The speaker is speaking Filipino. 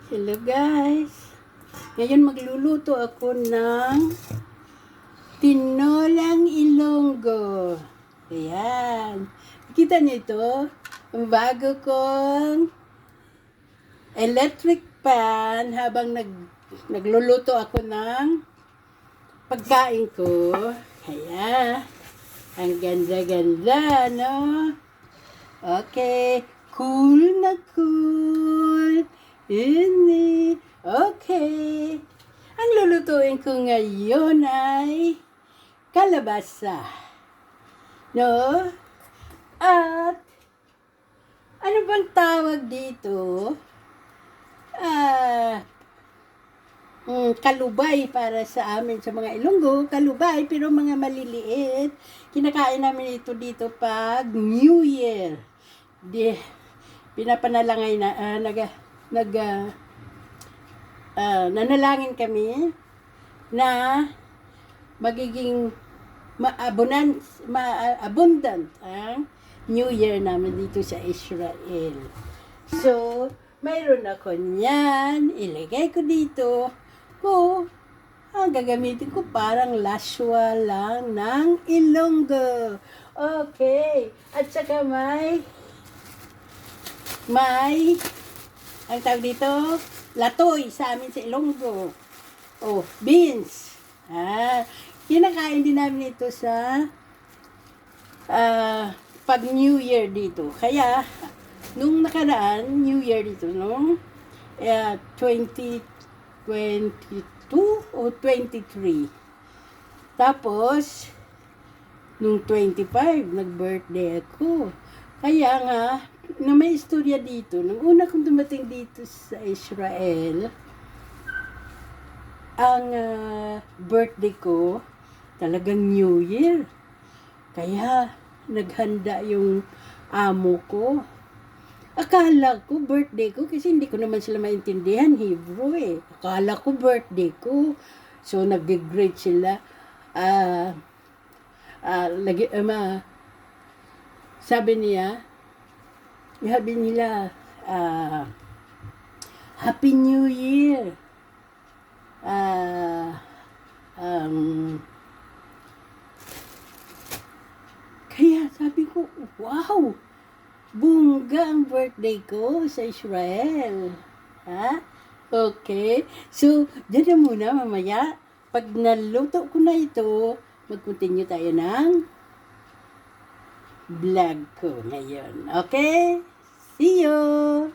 Hello guys! Ngayon magluluto ako ng tinolang ilonggo. Ayan. Kita niyo ito? Ang bago kong electric pan habang nagluluto ako ng pagkain ko. Ayan. Ang ganda-ganda, no? Okay. Cool na cool. Ini. Okay. Ang lulutuin ko ngayon ay kalabasa. No? At ano bang tawag dito? Kalubay para sa amin sa mga Ilonggo. Kalubay, pero mga maliliit. Kinakain namin ito dito pag New Year. Pinapanalangay na, nanalangin kami na magiging abundant ang New Year namin dito sa Israel. So, mayroon ako niyan. Ilagay ko dito. Ang gagamitin ko parang laswa lang ng Ilonggo. Okay. At saka may ang tawag dito, latoy sa amin sa Ilonggo. Beans. Kinakain din namin ito sa pag New Year dito. Kaya, nung nakaraan, New Year dito, nung 2022 o 23. Tapos, nung 25, nag-birthday ako. Kaya nga, na may istorya dito, nung una kong dumating dito sa Israel, ang birthday ko, talagang New Year. Kaya, naghanda yung amo ko. Akala ko birthday ko, kasi hindi ko naman sila maintindihan, Hebrew eh. Akala ko birthday ko. So, nag-greet sila. Sabi nila, Happy New Year. Kaya sabi ko, wow, bongga ang birthday ko sa Israel. Okay. So, dyan na muna mamaya. Pag naluto ko na ito, mag-continue tayo ng vlog ko ngayon. Okay? See you!